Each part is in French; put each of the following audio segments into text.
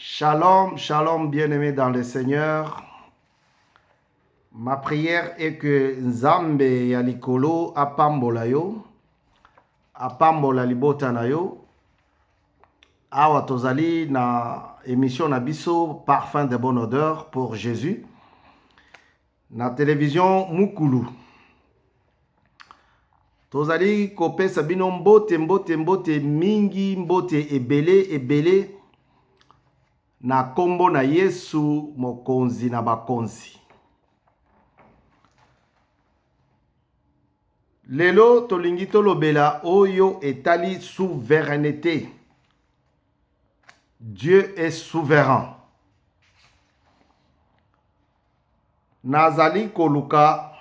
Shalom, shalom, bien-aimés dans le Seigneur. Ma prière est que Nzambe ya likolo apambola yo, apambola libota na yo. Awa tozali na émission na biso Parfum de bonne odeur pour Jésus. Na télévision Mukulu. Tozali kopesa bino mbote mingi, mbote ebele na kombo na Yesu mokonzi na bakonzi. Lelo tolingi tolobela oyo etali souveraineté. Dieu est souverain. Nazali koluka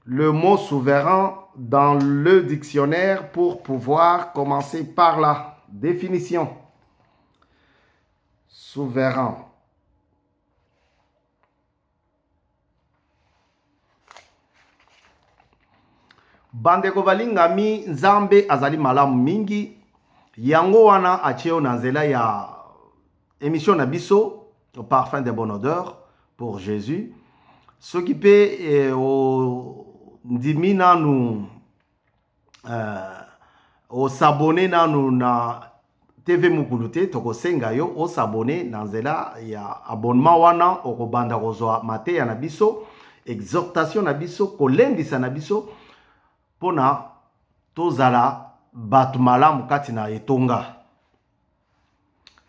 le mot souverain dans le dictionnaire pour pouvoir commencer par la définition. Souverain. Bandeko balingami Nzambe azali malamu mingi. Yango wana acheo na nzela ya émission na biso au parfum de bonne odeur pour Jésus. Ce qui peut ndimi nanu au s'abonner nanu na TV Mukulu te tokosenga yo o s'abonner na nzela ya abonnement wana okobanda kozwa mateya na biso, exhortation na biso, kolendisa na biso pona tozala batu malamu kati na etonga.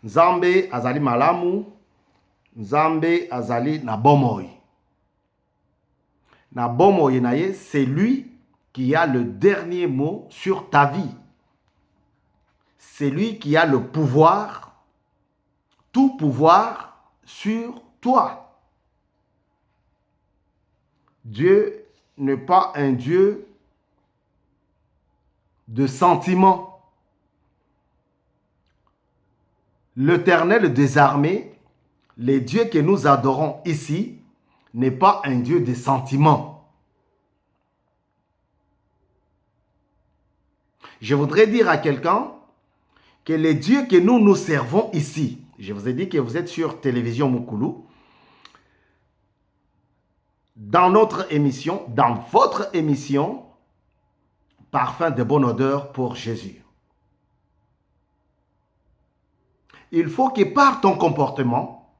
Nzambe azali malamu, Nzambe azali na bomoi. Na bomoi na ye, c'est lui qui a le dernier mot sur ta vie. C'est lui qui a le pouvoir, tout pouvoir sur toi. Dieu n'est pas un Dieu de sentiments. L'Éternel des armées, le Dieu que nous adorons ici, n'est pas un Dieu de sentiments. Je voudrais dire à quelqu'un que le Dieu que nous servons ici, je vous ai dit que vous êtes sur télévision Mukulu, dans notre émission, dans votre émission, Parfum de bonne odeur pour Jésus. Il faut que par ton comportement,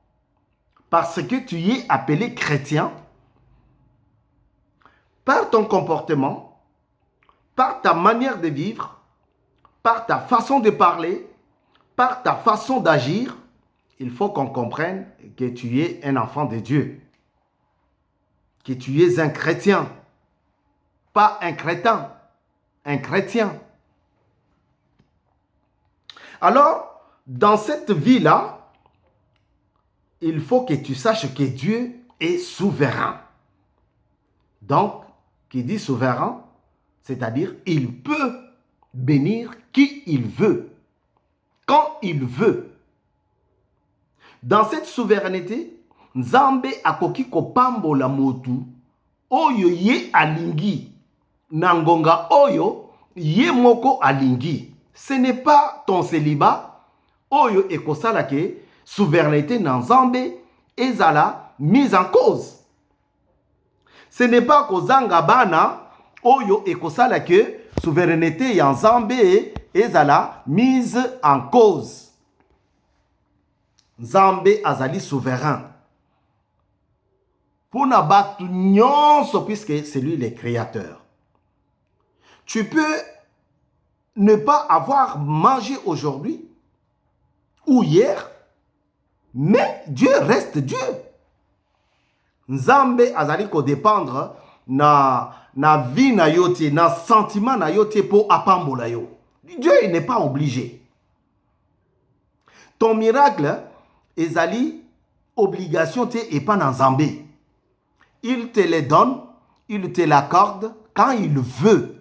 parce que tu y es appelé chrétien, par ton comportement, par ta manière de vivre, par ta façon de parler, par ta façon d'agir, il faut qu'on comprenne que tu es un enfant de Dieu, que tu es un chrétien, pas un crétin. Un chrétien. Alors, dans cette vie-là, il faut que tu saches que Dieu est souverain. Donc, qui dit souverain, c'est-à-dire il peut bénir qui il veut, quand il veut. Dans cette souveraineté, Nzambe akoki kopambola motu oyo ye alingi. Nangonga oyo ye moko alingi. Ce n'est pas ton célibat oyo ekosala ke souveraineté na Nzambe ezala mise en cause. Ce n'est pas kozanga bana oyo ekosala ke souveraineté ya Nzambe ezala mise en cause. Nzambe azali souverain. Pona batu nyonso puisque c'est lui le créateur. Tu peux ne pas avoir mangé aujourd'hui ou hier, mais Dieu reste Dieu. Nzambe azali ko dépendre na vie na yote, na sentiment na yote pour apambola yo. Dieu n'est pas obligé. Ton miracle ezali obligation te et pas na Nzambe. Il te les donne, il te l'accorde quand il veut.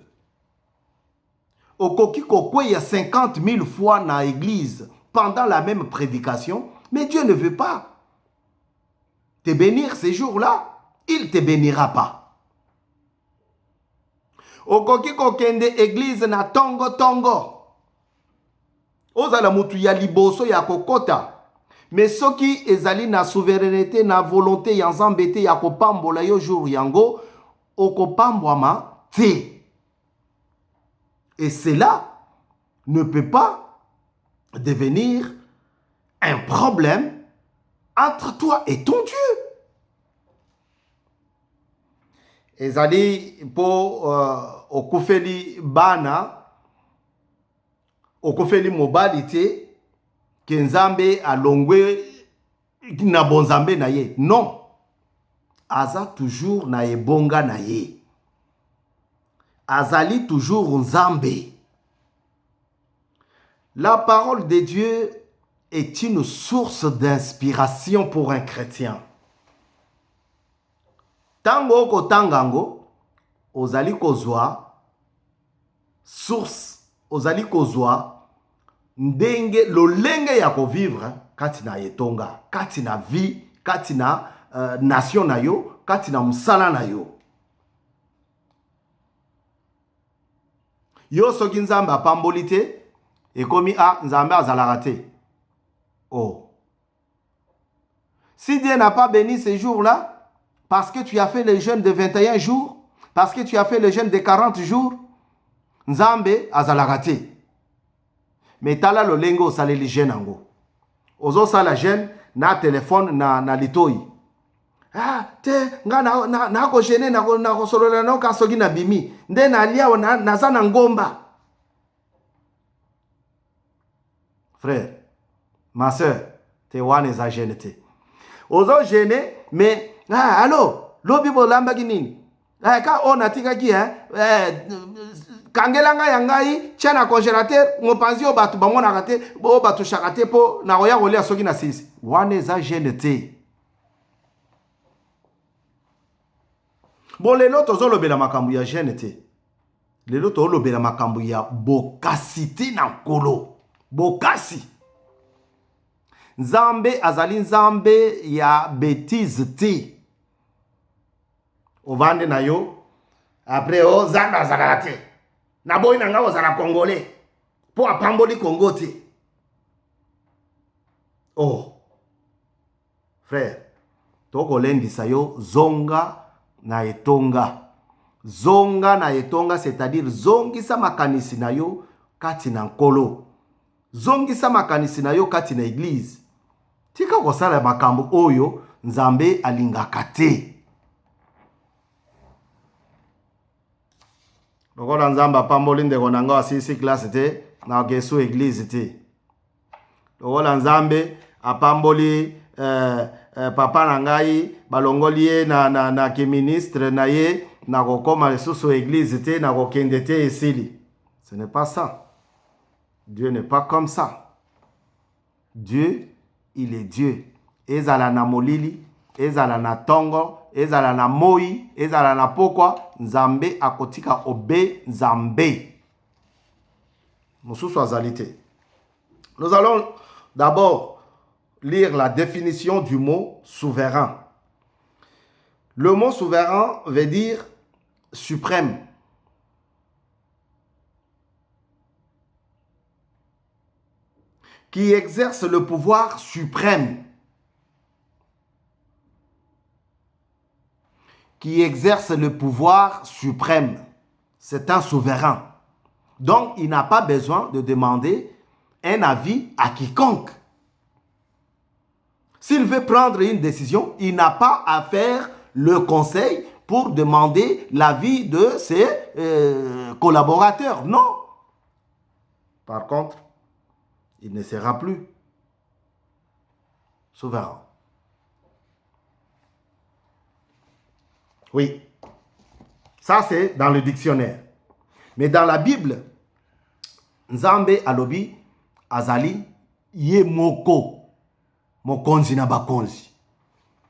Okoki kokwe y a 50 000 fois dans l'église pendant la même prédication, mais Dieu ne veut pas te bénir ces jours-là, il ne te bénira pas. Okoki kokende église na tongo. Ozala mutu ya liboso ya kokota Mais ce qui ezali na souveraineté, na volonté ya nzambe te ya kopambola yo jour yango, okopambwama te. Et cela ne peut pas devenir un problème entre toi et ton Dieu. Ezali po okufeli bana, okufeli mobali te, que Nzambe alongwe na bonzambe na ye. Non. Aza toujours na ebonga na ye. Azali toujours Nzambe. La parole de Dieu est une source d'inspiration pour un chrétien. Tango ko tangango, ozali kozwa source, ozali kozwa ndenge lolenge ya kovivre kati na yetonga, kati na vie, kati na nation na yo, kati na musala na yo. Yo soki Nzambe apamboli te, ekomi Nzambe azalaka te. Oh. Si Dieu n'a pas béni ces jours-là, parce que tu as fait le jeûne de 21 jours, parce que tu as fait le jeûne de 40 jours, Nzambe azalaka te. Mais tala lo lengo saleli jeune ango. Ozo sala jeune na téléphone na litoi. Te nga na ko jeune na ko solola na ka sogi na bimi. Nde na lia na zana ngomba. Frère, ma soeur, te wane za jeune te. Ozo jeune mais allô, lobi bo lamba kinini. Ka ona tika ki kangelanga yangai chana congélateur ngopanzi o batu bamona kate bo batu shakate po na oya kolia soki na sisi wane za genete. Bon lelo tozolobela makambu ya genete. Lelo tozolobela makambu ya bokasite na nkolo. Bokasi. Nzambe azali nzambe ya bêtise te. Ovande na yo après o zanga zagalate. Na boy na nga ozala congolais po apamboli Congo te. Oh frère, toko lendisa yo zonga na etonga. Zonga na etonga, c'est-à-dire zongisa makanisi na yo kati na nkolo. Zongisa makanisi na yo kati na église. Tika kosala makambo oyo Nzambe alingaka te. Lokola Nzamba pamboli ndeko na nga asisi classe te na kesu église te. Lokola Nzambe apamboli papa na ngai balongoli ye na ki ministre na ye na kokoma lisusu église te na kokende te esili. Ce n'est pas ça. Dieu n'est pas comme ça. Dieu, il est Dieu. Ezala na molili, ezala na tongo, ezala na moi, ezala na pokwa, Nzambe akotika obe Nzambe. Mususu azalite. Nous allons d'abord lire la définition du mot souverain. Le mot souverain veut dire suprême. Qui exerce le pouvoir suprême. Qui exerce le pouvoir suprême. C'est un souverain. Donc, il n'a pas besoin de demander un avis à quiconque. S'il veut prendre une décision, il n'a pas à faire le conseil pour demander l'avis de ses collaborateurs. Non. Par contre, il ne sera plus souverain. Oui, ça c'est dans le dictionnaire. Mais dans la Bible, Nzambe alobi azali ye moko mokonzi na bakonzi.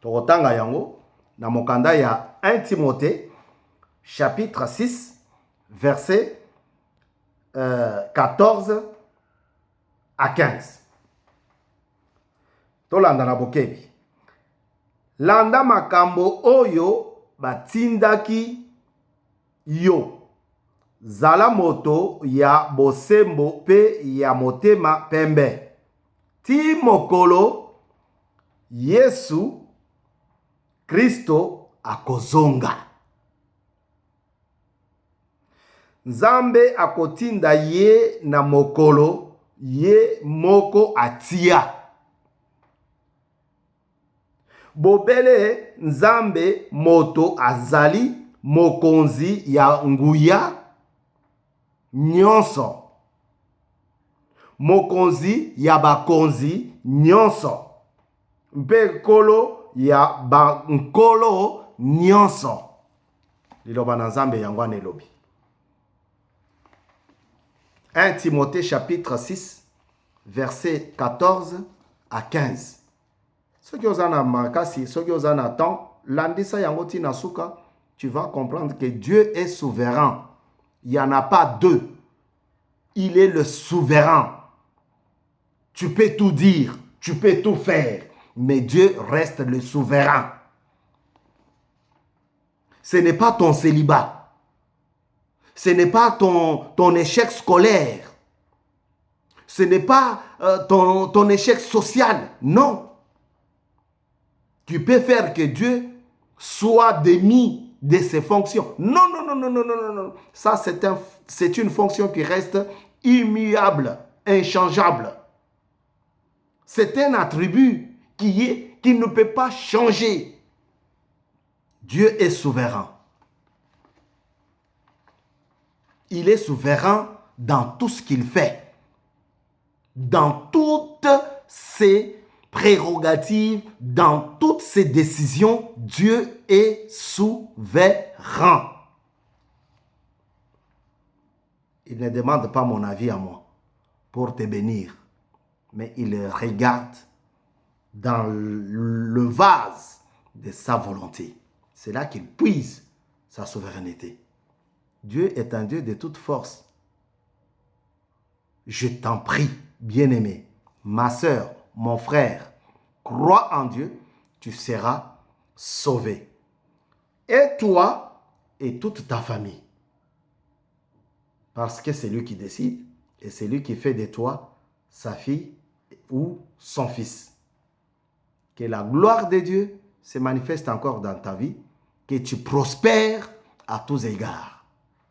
Tokotanga yango na mokanda ya 1 Timothée chapitre 6 verset 14 à 15. Tolanda na bokebi. Landa makambo oyo batindaki yo. Zala moto ya bosembo pe ya motema pembe. Ti mokolo Yesu Kristo akozonga. Nzambe akotinda ye na mokolo ye moko atia. Bobele Nzambe moto azali mokonzi ya nguya nyonso. Mokonzi ya bakonzi nyonso. Mpe kolo ya bankolo nyonso. Liloba na Nzambe yango elobi. 1 Timothée chapitre 6 verset 14 à 15. Ce qui vous en a marqué, ce qui vous en attend, l'andisa yangoti nasuka, tu vas comprendre que Dieu est souverain. Il n'y en a pas deux. Il est le souverain. Tu peux tout dire, tu peux tout faire, mais Dieu reste le souverain. Ce n'est pas ton célibat. Ce n'est pas ton échec scolaire. Ce n'est pas ton échec social. Non. Tu peux faire que Dieu soit démis de ses fonctions. Non, non, non, non, non, non, non, non. Ça, c'est une fonction qui reste immuable, inchangeable. C'est un attribut qui ne peut pas changer. Dieu est souverain. Il est souverain dans tout ce qu'il fait. Dans toutes ses prérogatives, dans toutes ses décisions, Dieu est souverain. Il ne demande pas mon avis à moi pour te bénir, mais il regarde dans le vase de sa volonté. C'est là qu'il puise sa souveraineté. Dieu est un Dieu de toute force. Je t'en prie, bien-aimé, ma sœur, mon frère, crois en Dieu, tu seras sauvé. Et toi et toute ta famille. Parce que c'est lui qui décide et c'est lui qui fait de toi sa fille ou son fils. Que la gloire de Dieu se manifeste encore dans ta vie, que tu prospères à tous égards.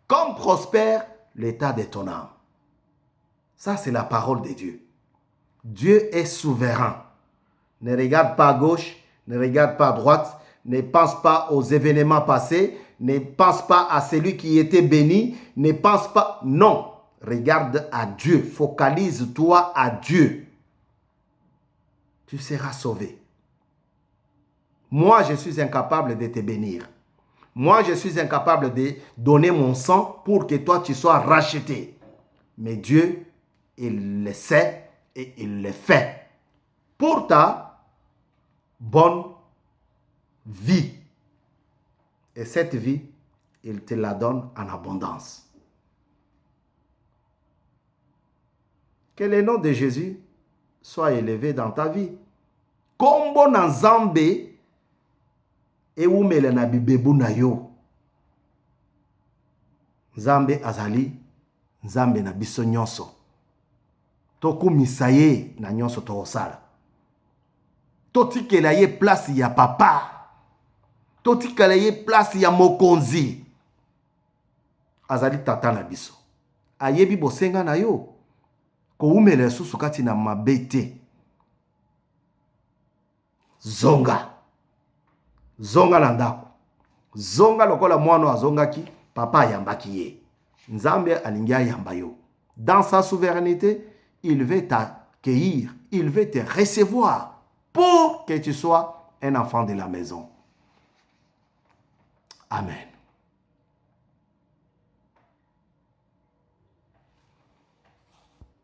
Comme prospère l'état de ton âme. Ça, c'est la parole de Dieu. Dieu est souverain. Ne regarde pas à gauche, ne regarde pas à droite, ne pense pas aux événements passés, ne pense pas à celui qui était béni, ne pense pas... Non, regarde à Dieu, focalise-toi à Dieu. Tu seras sauvé. Moi, je suis incapable de te bénir. Moi, je suis incapable de donner mon sang pour que toi, tu sois racheté. Mais Dieu, il le sait et il le fait. Pour ta bonne vie. Et cette vie, il te la donne en abondance. Que le nom de Jésus soit élevé dans ta vie. Kombo na Nzambe ewumele na bibebu na yo. Nzambe azali Nzambe na biso nyonso. Tokumisa ye na nyonso toosala. Totikela ye place ya papa. Totikela ye place ya mokonzi. Azali tata na biso. Ayebi bosenga na yo. Ko umele susu kati na mabete. Zonga. Zonga na ndako. Zonga lokola mwana azongaki, papa ayambaki ye. Nzambe alingi ayamba yo. Dans sa souveraineté, il veut t'accueillir, il veut te recevoir pour que tu sois un enfant de la maison. Amen.